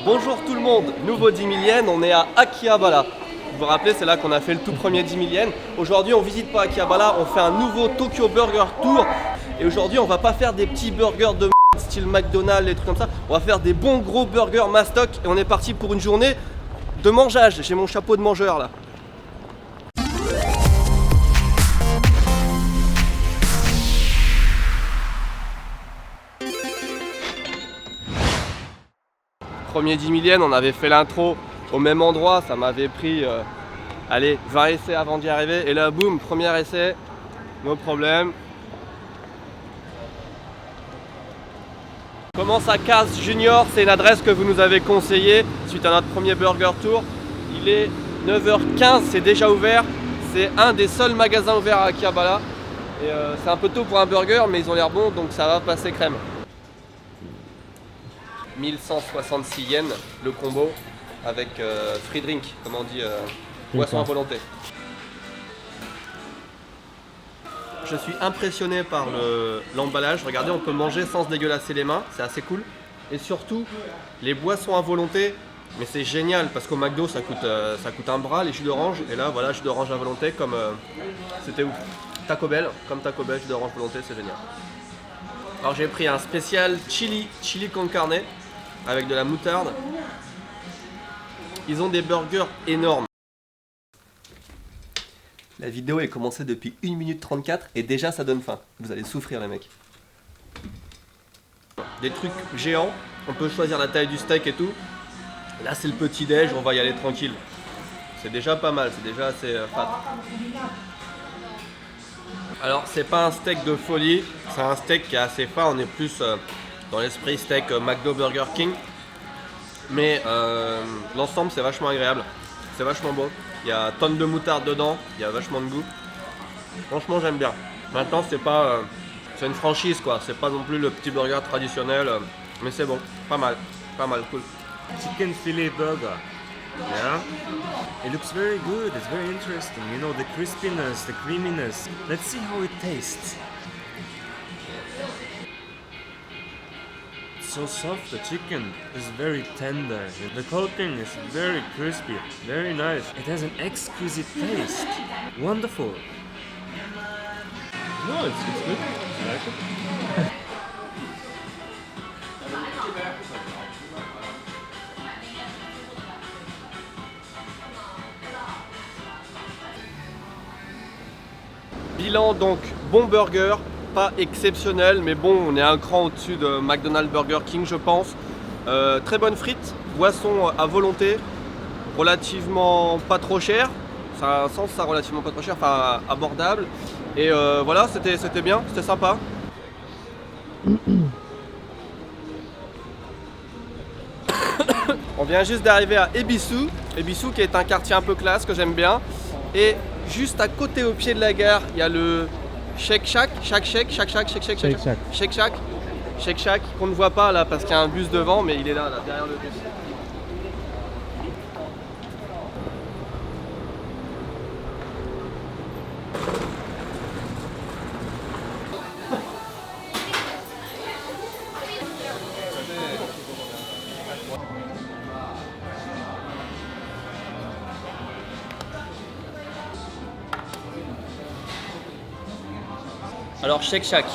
Bonjour tout le monde, nouveau 10 millième, on est à Akihabara. Vous vous rappelez, c'est là qu'on a fait le tout premier 10 millième. Aujourd'hui, on visite pas Akihabara, on fait un nouveau Tokyo Burger Tour. Et aujourd'hui, on va pas faire des petits burgers de style McDonald's, des trucs comme ça. On va faire des bons gros burgers mastoc et on est parti pour une journée de mangeage. J'ai mon chapeau de mangeur là. Premier 10 millième, on avait fait l'intro au même endroit, ça m'avait pris allez, 20 essais avant d'y arriver. Et là, boum, premier essai, no problème. Commence à Cars Junior, c'est une adresse que vous nous avez conseillée suite à notre premier burger tour. Il est 9h15, c'est déjà ouvert. C'est un des seuls magasins ouverts à Akihabara. Et c'est un peu tôt pour un burger, mais ils ont l'air bons, donc ça va passer crème. 1166 yens le combo avec free drink, comme on dit, boisson à volonté. Je suis impressionné par l'emballage. Regardez, on peut manger sans se dégueulasser les mains, c'est assez cool. Et surtout, les boissons à volonté, mais c'est génial parce qu'au McDo ça coûte un bras, les jus d'orange. Et là, voilà, jus d'orange à volonté, comme c'était ouf. Taco Bell, comme Taco Bell, jus d'orange volonté, c'est génial. Alors j'ai pris un spécial chili con carne avec de la moutarde. Ils ont des burgers énormes. La vidéo est commencée depuis 1 minute 34 et déjà ça donne faim. Vous allez souffrir les mecs. Des trucs géants, on peut choisir la taille du steak et tout. Là c'est le petit déj, on va y aller tranquille. C'est déjà pas mal, c'est déjà assez fat. Alors c'est pas un steak de folie, c'est un steak qui est assez fin, on est plus dans l'esprit steak McDo Burger King. Mais l'ensemble c'est vachement agréable, c'est vachement bon. Il y a tonnes de moutarde dedans, il y a vachement de goût. Franchement j'aime bien. Maintenant c'est pas, c'est une franchise quoi, c'est pas non plus le petit burger traditionnel, mais c'est bon, pas mal, cool. Chicken fillet burger. Yeah, it looks very good. It's very interesting. You know, the crispiness, the creaminess. Let's see how it tastes. It's so soft. The chicken is very tender. The coating is very crispy. Very nice. It has an exquisite taste. Wonderful. No, it's good. I like it. Bilan donc, bon burger, pas exceptionnel, mais bon, on est un cran au-dessus de McDonald's Burger King je pense. Très bonne frites, boisson à volonté, relativement pas trop cher, ça a un sens ça, relativement pas trop cher, enfin abordable. Et voilà, c'était bien, c'était sympa. On vient juste d'arriver à Ebisu qui est un quartier un peu classe que j'aime bien. Et juste à côté au pied de la gare, il y a le Shake Shack qu'on ne voit pas là parce qu'il y a un bus devant, mais il est là derrière le bus. Alors Shake Shack,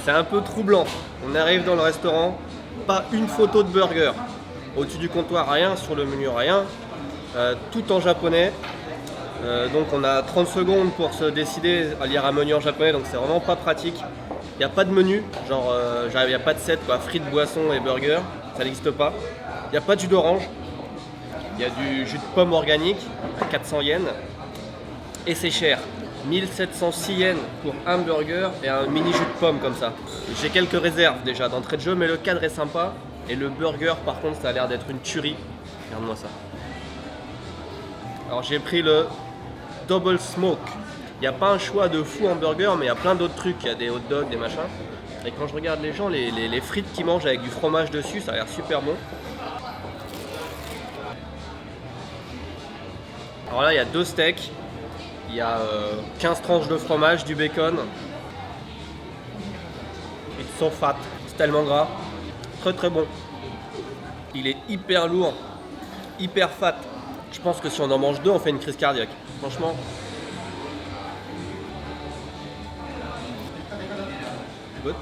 c'est un peu troublant. On arrive dans le restaurant, pas une photo de burger. Au-dessus du comptoir, rien, sur le menu, rien. Tout en japonais. Donc on a 30 secondes pour se décider à lire un menu en japonais, donc c'est vraiment pas pratique. Il n'y a pas de menu, genre il n'y a pas de set, quoi, frites, boissons et burgers, ça n'existe pas. Il n'y a pas de jus d'orange. Il y a du jus de pomme organique à 400 yens. Et c'est cher. 1706 yens pour un burger et un mini jus de pomme comme ça. J'ai quelques réserves déjà d'entrée de jeu, mais le cadre est sympa. Et le burger par contre ça a l'air d'être une tuerie. Regarde-moi ça. Alors j'ai pris le Double Smoke. Il n'y a pas un choix de fou en burger, mais il y a plein d'autres trucs. Il y a des hot dogs, des machins. Et quand je regarde les gens, les frites qu'ils mangent avec du fromage dessus, ça a l'air super bon. Alors là il y a 2 steaks. Il y a 15 tranches de fromage, du bacon. Ils sont fat, c'est tellement gras. Très très bon. Il est hyper lourd, hyper fat. Je pense que si on en mange 2, on fait une crise cardiaque. Franchement. Good.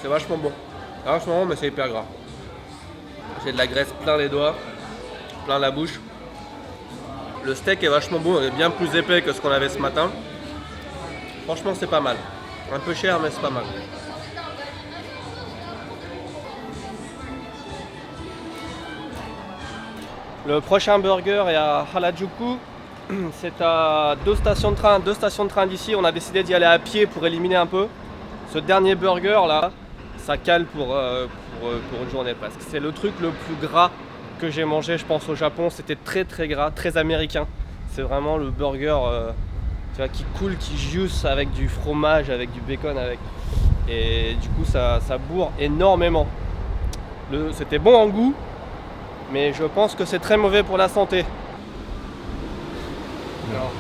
C'est vachement bon. C'est vachement bon, mais c'est hyper gras. J'ai de la graisse plein les doigts, plein la bouche. Le steak est vachement bon, il est bien plus épais que ce qu'on avait ce matin. Franchement, c'est pas mal. Un peu cher, mais c'est pas mal. Le prochain burger est à Harajuku. C'est à 2 stations de train d'ici. On a décidé d'y aller à pied pour éliminer un peu. Ce dernier burger là, ça cale pour une journée presque. C'est le truc le plus gras que j'ai mangé, je pense, au Japon. C'était très très gras, très américain. C'est vraiment le burger tu vois, qui coule, qui juice avec du fromage, avec du bacon, avec. Et du coup, ça bourre énormément. C'était bon en goût, mais je pense que c'est très mauvais pour la santé. Alors.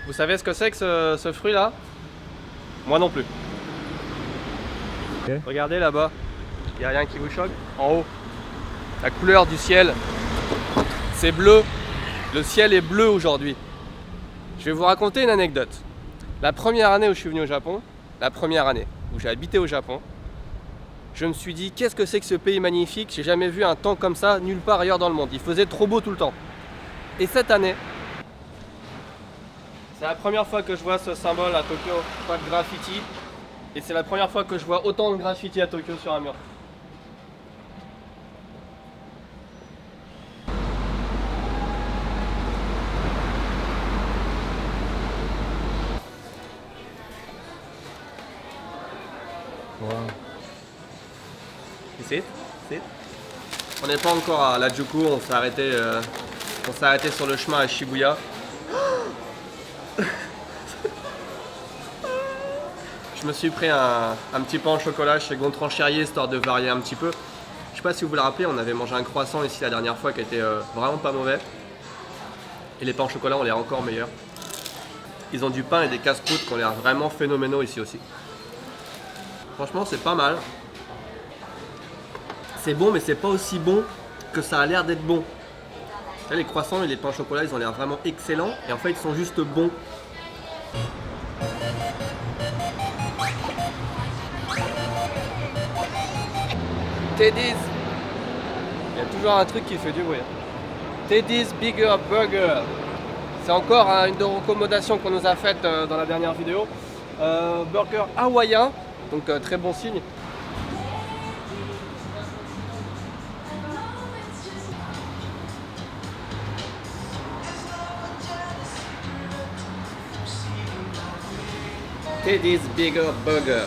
Vous savez ce que c'est que ce fruit-là? Moi non plus. Okay. Regardez là-bas, il n'y a rien qui vous choque. En haut, la couleur du ciel, c'est bleu. Le ciel est bleu aujourd'hui. Je vais vous raconter une anecdote. La première année où je suis venu au Japon, la première année où j'ai habité au Japon, je me suis dit, qu'est-ce que c'est que ce pays magnifique? J'ai jamais vu un temps comme ça nulle part ailleurs dans le monde. Il faisait trop beau tout le temps. Et cette année, c'est la première fois que je vois ce symbole à Tokyo, pas de graffiti. Et c'est la première fois que je vois autant de graffiti à Tokyo sur un mur. Wow. C'est. On n'est pas encore à Harajuku, on s'est arrêté sur le chemin à Shibuya. Je me suis pris un petit pain au chocolat chez Gontran Cherrier histoire de varier un petit peu. Je sais pas si vous vous le rappelez, on avait mangé un croissant ici la dernière fois qui était vraiment pas mauvais. Et les pains au chocolat ont l'air encore meilleurs. Ils ont du pain et des casse-croûtes qui ont l'air vraiment phénoménaux ici aussi. Franchement, c'est pas mal. C'est bon, mais c'est pas aussi bon que ça a l'air d'être bon. Là, les croissants et les pains au chocolat, ils ont l'air vraiment excellents. Et en fait, ils sont juste bons. Teddy's. Il y a toujours un truc qui fait du bruit. Teddy's Bigger Burger. C'est encore une des recommandations qu'on nous a faites dans la dernière vidéo. Burger hawaïen, donc très bon signe. Teddy's Bigger Burger.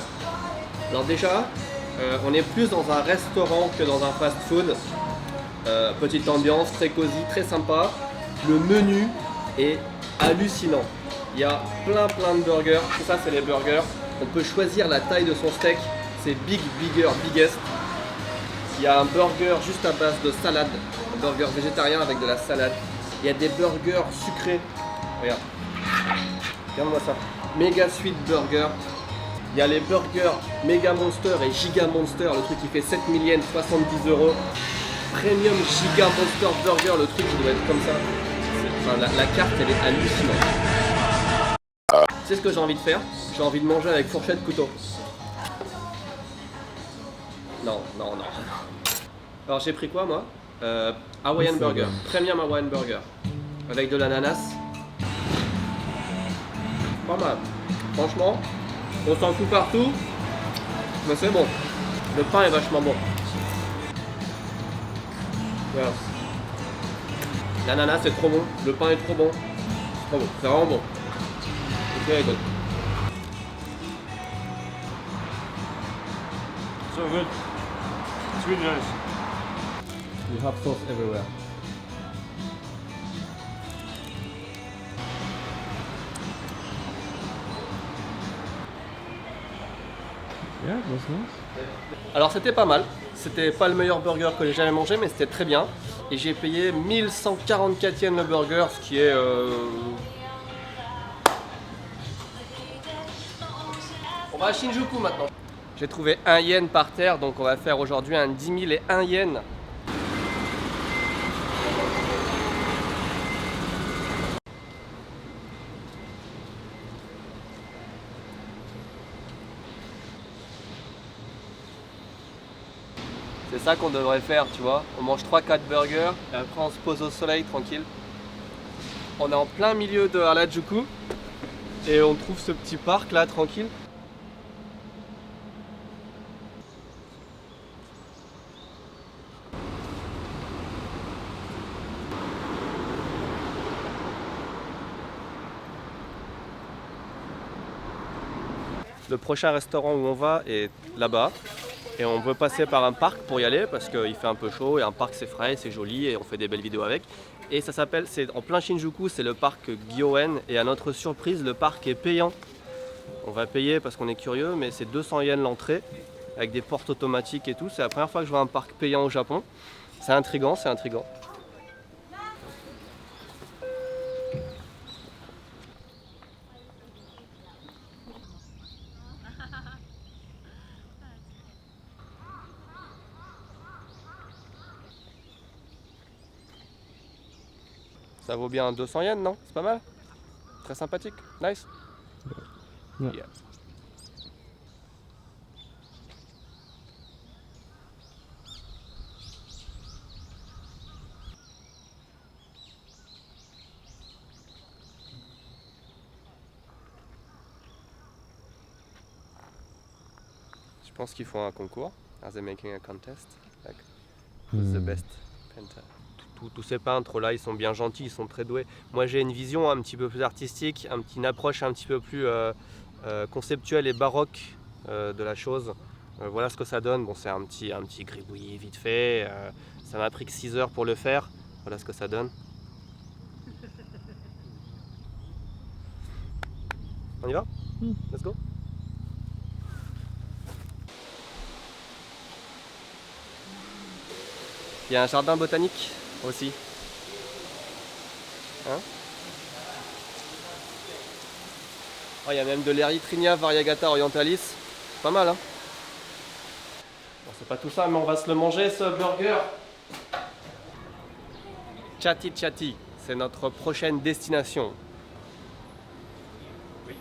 Alors déjà, on est plus dans un restaurant que dans un fast-food. Petite ambiance, très cosy, très sympa. Le menu est hallucinant. Il y a plein de burgers. Tout ça, c'est les burgers. On peut choisir la taille de son steak. C'est Big, Bigger, Biggest. Il y a un burger juste à base de salade. Un burger végétarien avec de la salade. Il y a des burgers sucrés. Regarde. Regarde-moi ça. Mega Sweet Burger. Il y a les burgers Mega Monster et Giga Monster, le truc qui fait 7 millions 70 €. Premium Giga Monster Burger, le truc qui doit être comme ça. Enfin, la carte, elle est hallucinante. Tu sais ce que j'ai envie de faire? J'ai envie de manger avec fourchette couteau. Non. Alors j'ai pris quoi moi? Hawaiian Burger, Premium Hawaiian Burger. Avec de l'ananas. Pas mal. Franchement, on s'en fout partout, mais c'est bon. Le pain est vachement bon. Voilà. L'ananas est trop bon, le pain est trop bon. Trop bon, c'est vraiment bon. Ok, good. So good. It's really nice. You have sauce everywhere. Yeah, it was nice. Alors c'était pas mal, c'était pas le meilleur burger que j'ai jamais mangé, mais c'était très bien. Et j'ai payé 1144 yens le burger, ce qui est... On va à Shinjuku maintenant. J'ai trouvé 1 yen par terre, donc on va faire aujourd'hui un 10 000 et 1 yen. C'est ça qu'on devrait faire, tu vois. On mange 3-4 burgers et après on se pose au soleil tranquille. On est en plein milieu de Harajuku et on trouve ce petit parc là tranquille. Le prochain restaurant où on va est là-bas. Et on veut passer par un parc pour y aller parce qu'il fait un peu chaud et un parc c'est frais, c'est joli et on fait des belles vidéos avec. Et ça s'appelle, c'est en plein Shinjuku, c'est le parc Gyoen et à notre surprise le parc est payant. On va payer parce qu'on est curieux mais c'est 200 yens l'entrée avec des portes automatiques et tout. C'est la première fois que je vois un parc payant au Japon. C'est intriguant, c'est intriguant. Ça vaut bien 200 yens, non? C'est pas mal? Très sympathique, nice. Yeah. Yeah. Je pense qu'ils font un concours. Are they making a contest? Like, who's the best painter? Tous ces peintres là, ils sont bien gentils, ils sont très doués. Moi j'ai une vision un petit peu plus artistique, une approche un petit peu plus conceptuelle et baroque de la chose. Voilà ce que ça donne. Bon, c'est un petit gribouillis vite fait. Ça m'a pris que 6 heures pour le faire. Voilà ce que ça donne. On y va? Let's go. Il y a un jardin botanique aussi. Hein? Oh, il y a même de l'Erythrina variegata orientalis. Pas mal, hein? Bon, c'est pas tout ça, mais on va se le manger, ce burger. Chatti Chatti, c'est notre prochaine destination. Oui.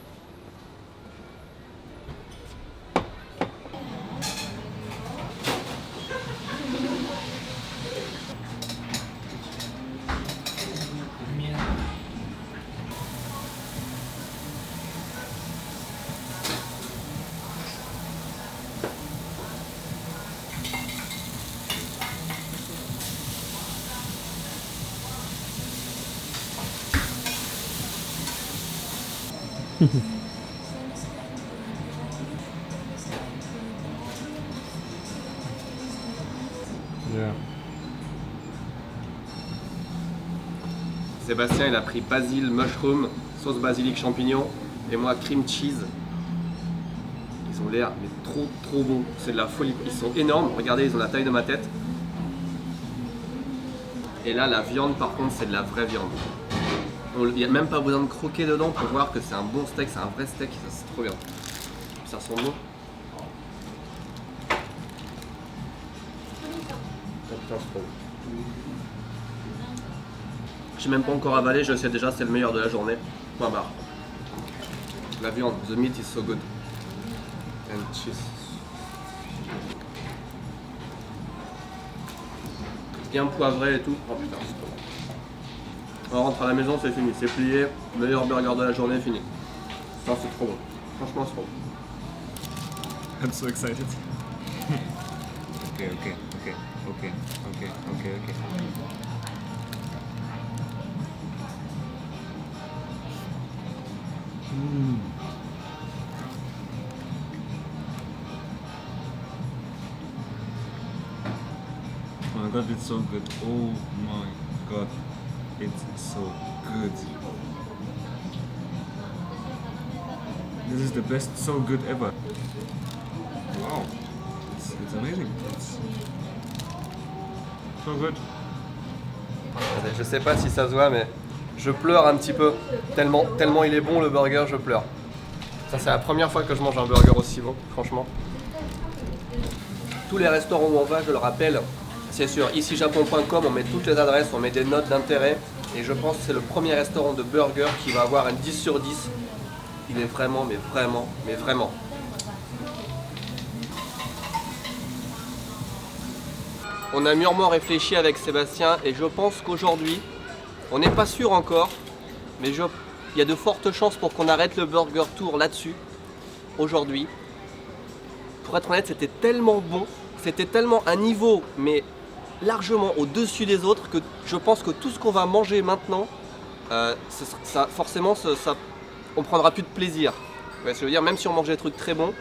Yeah. Sébastien, il a pris basil, mushroom, sauce basilic champignon et moi cream cheese. Ils ont l'air mais trop bons, c'est de la folie. Ils sont énormes, regardez, ils ont la taille de ma tête. Et là, la viande par contre, c'est de la vraie viande. Il n'y a même pas besoin de croquer dedans pour voir que c'est un bon steak, c'est un vrai steak, ça c'est trop bien. Ça sent bon. Oh, putain, c'est trop bon. J'ai même pas encore avalé, je sais déjà c'est le meilleur de la journée. Point barre. La viande, the meat is so good. And cheese. Bien poivré et tout. Oh putain, c'est trop bon. On rentre à la maison, c'est fini, c'est plié. Meilleur burger de la journée, fini. Ça c'est trop bon. Franchement, c'est trop bon. I'm so excited. Okay. Oh my god, it's so good. Oh my god, it's so good. This is the best so good ever. Wow, it's amazing. It's so good. Je sais pas si ça se voit, mais je pleure un petit peu. Tellement il est bon le burger, je pleure. Ça c'est la première fois que je mange un burger aussi bon, franchement. Tous les restaurants où on va, je le rappelle, c'est sur icijapon.com, on met toutes les adresses, on met des notes d'intérêt. Et je pense que c'est le premier restaurant de burger qui va avoir un 10 sur 10. Il est vraiment, mais vraiment, mais vraiment. On a mûrement réfléchi avec Sébastien et je pense qu'aujourd'hui, on n'est pas sûr encore, mais il y a de fortes chances pour qu'on arrête le burger tour là-dessus, aujourd'hui. Pour être honnête, c'était tellement bon, c'était tellement un niveau, mais largement au-dessus des autres, que je pense que tout ce qu'on va manger maintenant, forcément, on prendra plus de plaisir. Vous voyez ce que je veux dire, même si on mange des trucs très bons,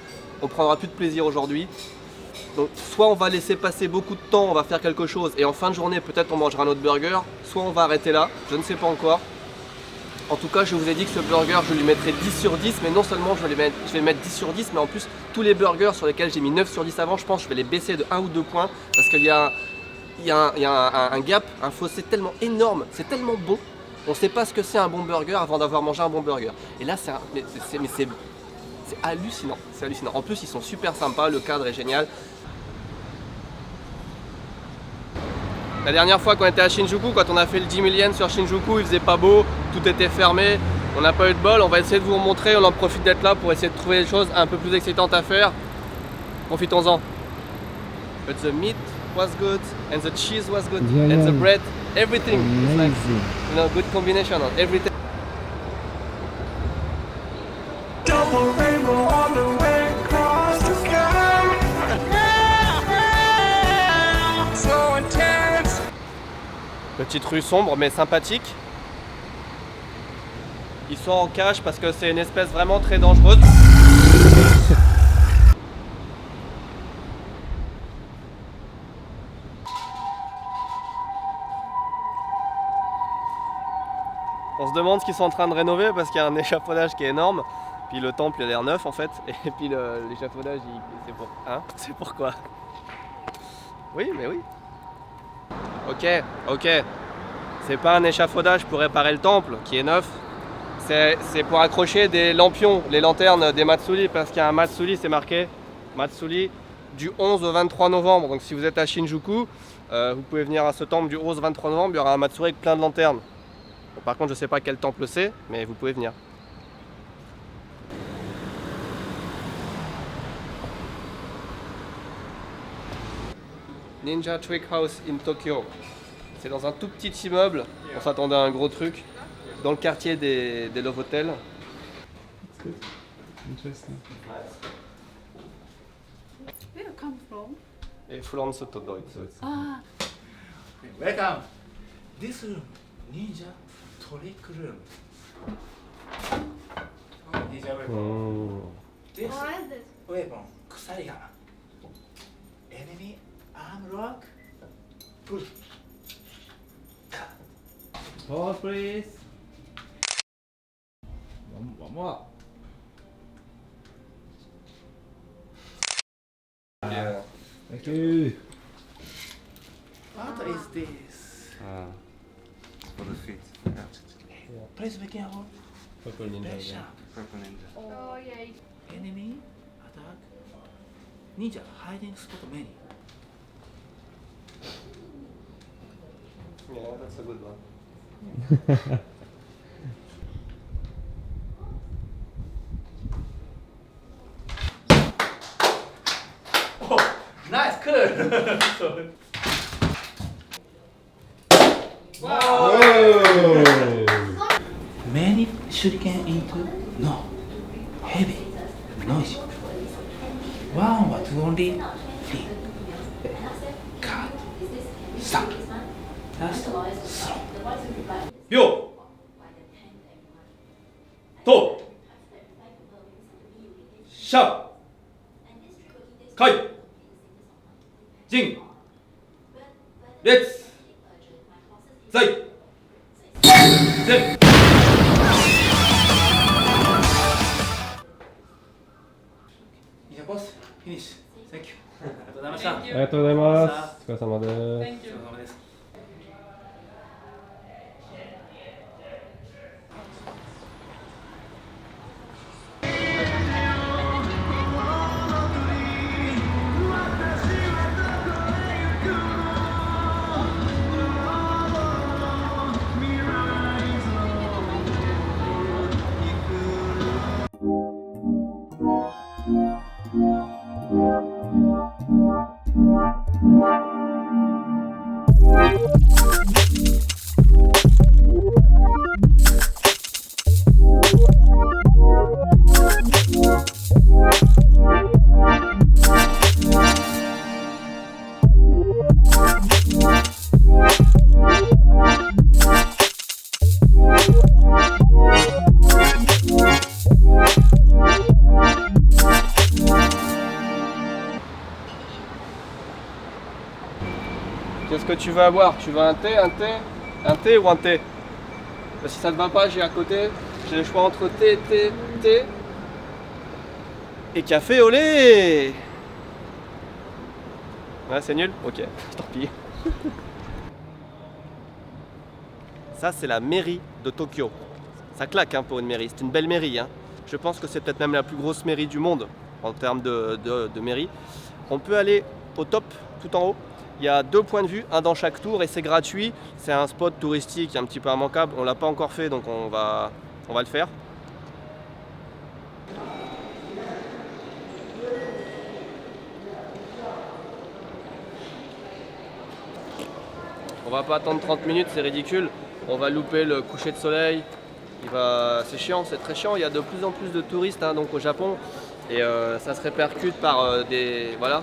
on prendra plus de plaisir aujourd'hui. Donc soit on va laisser passer beaucoup de temps, on va faire quelque chose et en fin de journée peut-être on mangera un autre burger, soit on va arrêter là, je ne sais pas encore. En tout cas je vous ai dit que ce burger je lui mettrai 10 sur 10, mais non seulement je vais mettre 10 sur 10, mais en plus tous les burgers sur lesquels j'ai mis 9 sur 10 avant, je pense que je vais les baisser de 1 ou 2 points parce qu'il y a un gap, un fossé tellement énorme, c'est tellement bon, on ne sait pas ce que c'est un bon burger avant d'avoir mangé un bon burger. Et là c'est hallucinant, c'est hallucinant. En plus ils sont super sympas, le cadre est génial. La dernière fois qu'on était à Shinjuku, quand on a fait le 10 000 yens sur Shinjuku, il faisait pas beau, tout était fermé, on n'a pas eu de bol. On va essayer de vous montrer, on en profite d'être là pour essayer de trouver des choses un peu plus excitantes à faire. Profitons-en. But the meat was good, and the cheese was good, and the bread, everything. It's like, you know, good combination on everything. Double rainbow on the way across the sky. So intense. Petite rue sombre mais sympathique. Ils sont en cage parce que c'est une espèce vraiment très dangereuse. On se demande ce qu'ils sont en train de rénover parce qu'il y a un échafaudage qui est énorme. Puis le temple il a l'air neuf en fait. Et puis l'échafaudage c'est pour... Hein? C'est pourquoi? Oui mais oui. Ok. C'est pas un échafaudage pour réparer le temple qui est neuf. C'est pour accrocher des lampions, les lanternes des Matsuri, parce qu'il y a un Matsuri, c'est marqué Matsuri du 11 au 23 novembre. Donc si vous êtes à Shinjuku, vous pouvez venir à ce temple du 11 au 23 novembre, il y aura un Matsuri avec plein de lanternes. Bon, par contre je sais pas quel temple c'est, mais vous pouvez venir. Ninja Trick House in Tokyo. C'est dans un tout petit immeuble, on s'attendait à un gros truc, dans le quartier des Love Hotels. It's good. Interesting. Where you come from? Et Florence Deutsch. Ah, Welcome. This room, Ninja Trick Room. Ninja weapon. Oh. This what is this? weapon, Kusarigama. Enemy arm lock. Push. Pause, please. One more. Yeah. Thank you. What is this? For the feet. Please be careful. Purple Ninja. Very sharp. Purple ninja. Oh yeah. Enemy attack. Ninja hiding spot many. Yeah, that's a good one. Nice, cool. Many shuriken into no heavy noisy. One but only three. Cut. Stop. Just slow. 秒とシャーカイジンレッツザイゼン Ninja boss, finish. Thank you. ありがとうございました。ありがとうございます。お疲れ様です。お疲れ様です。Qu'est-ce que tu veux avoir? Tu veux un thé ou un thé? Si ça ne te va pas, j'ai à côté. J'ai le choix entre thé et café au lait. Ouais, c'est nul? Ok, tant pis. Ça, c'est la mairie de Tokyo. Ça claque hein, pour une mairie. C'est une belle mairie. Hein. Je pense que c'est peut-être même la plus grosse mairie du monde en termes de mairie. On peut aller au top, tout en haut. Il y a 2 points de vue, un dans chaque tour et c'est gratuit. C'est un spot touristique un petit peu immanquable. On ne l'a pas encore fait, donc on va le faire. On va pas attendre 30 minutes, c'est ridicule. On va louper le coucher de soleil. C'est chiant, c'est très chiant. Il y a de plus en plus de touristes hein, donc au Japon. Et ça se répercute par des... Voilà.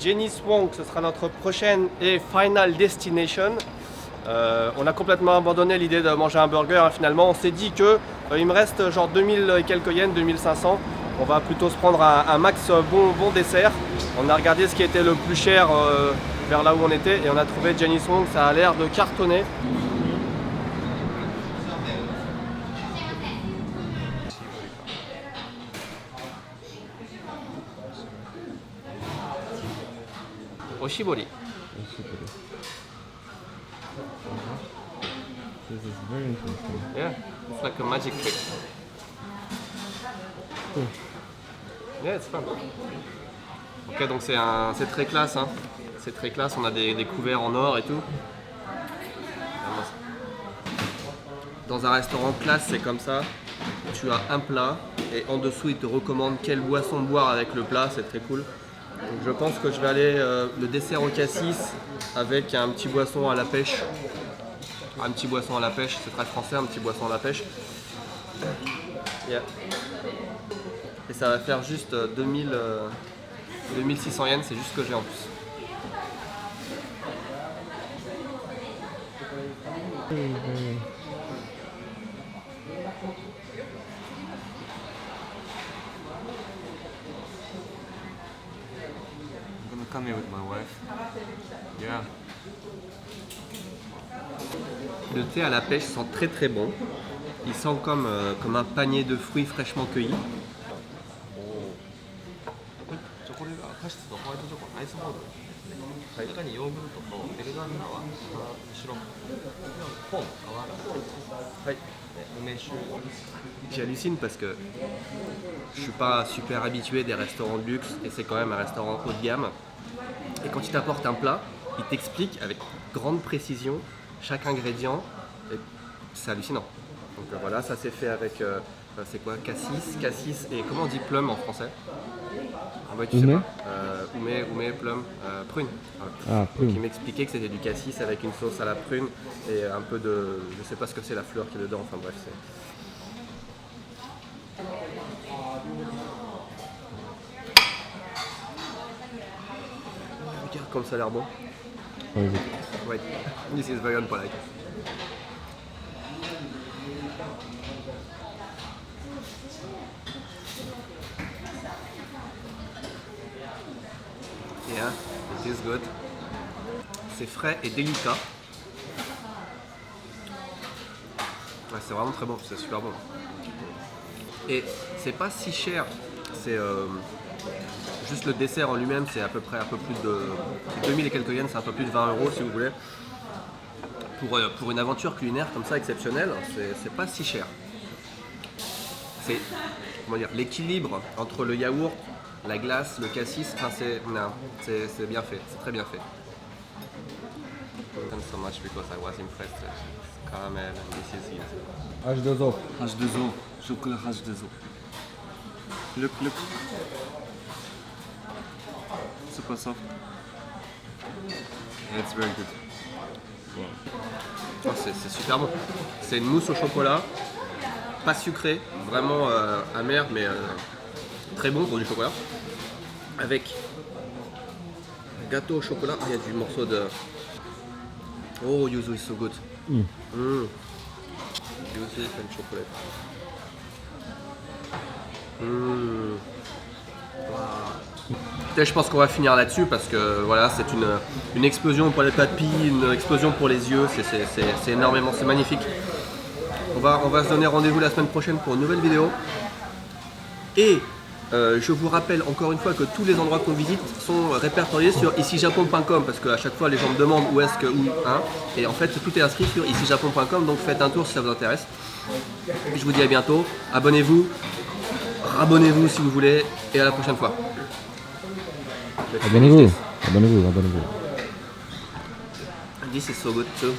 Genis Wong, ce sera notre prochaine et final destination. On a complètement abandonné l'idée de manger un burger. Hein, finalement, on s'est dit que il me reste genre 2000 et quelques yens, 2500. On va plutôt se prendre un max bon dessert. On a regardé ce qui était le plus cher vers là où on était et on a trouvé Genis Wong. Ça a l'air de cartonner. Oshibori. This is very interesting. Yeah, it's like a magic trick. Yeah, it's fun. Ok, donc c'est très classe, hein. C'est très classe. On a des couverts en or et tout. Dans un restaurant classe, c'est comme ça. Tu as un plat et en dessous, il te recommande quelle boisson boire avec le plat. C'est très cool. Donc je pense que je vais aller le dessert au cassis avec un petit boisson à la pêche. Un petit boisson à la pêche, c'est très français, un petit boisson à la pêche. Yeah. Et ça va faire juste 2600 yens, c'est juste ce que j'ai en plus. I'm gonna come here with my wife. Yeah. Le thé à la pêche sent très très bon. Il sent comme un panier de fruits fraîchement cueillis. J'hallucine parce que je suis pas super habitué des restaurants de luxe et c'est quand même un restaurant haut de gamme. Et quand il t'apporte un plat, il t'explique avec grande précision chaque ingrédient. C'est hallucinant. Donc voilà, ça c'est fait avec c'est quoi, cassis et comment on dit plum en français? Ah ouais, tu sais pas. Oumé, plum, prune. Ah, Donc prune. il m'expliquait que c'était du cassis avec une sauce à la prune et un peu de, je sais pas ce que c'est la fleur qui est dedans. Enfin bref, c'est. Regarde comme ça a l'air bon. Vas-y. Wait, this is very unpolite. Yeah, it is good. C'est frais et délicat. Ouais, c'est vraiment très bon, c'est super bon. Et c'est pas si cher. C'est juste le dessert en lui-même, c'est à peu près un peu plus de 2000 et quelques yens, c'est un peu plus de 20 € si vous voulez. Pour une aventure culinaire comme ça exceptionnelle, c'est pas si cher. C'est comment dire, l'équilibre entre le yaourt, la glace, le cassis, enfin c'est bien fait, c'est très bien fait. Thank you so much because I was impressed. Caramel and this is it. H2O. H2O, chocolat H2O. Look. Super soft. Yeah, it's very good. Oh, c'est super bon. C'est une mousse au chocolat, pas sucrée, vraiment amer mais très bon pour du chocolat. Avec Gâteau au chocolat. Ah, il y a du morceau de. Oh, yuzu is so good. Mm. Yuzu and chocolate. Je pense qu'on va finir là-dessus parce que voilà, c'est une explosion pour les papilles, une explosion pour les yeux, c'est énormément, c'est magnifique. On va se donner rendez-vous la semaine prochaine pour une nouvelle vidéo. Et je vous rappelle encore une fois que tous les endroits qu'on visite sont répertoriés sur icijapon.com parce qu'à chaque fois les gens me demandent où est-ce que, et en fait tout est inscrit sur icijapon.com, donc faites un tour si ça vous intéresse. Et je vous dis à bientôt, abonnez-vous, abonnez-vous si vous voulez, et à la prochaine fois. Abonnez-vous. Abonnez-vous. Abonnez-vous. This is so good too.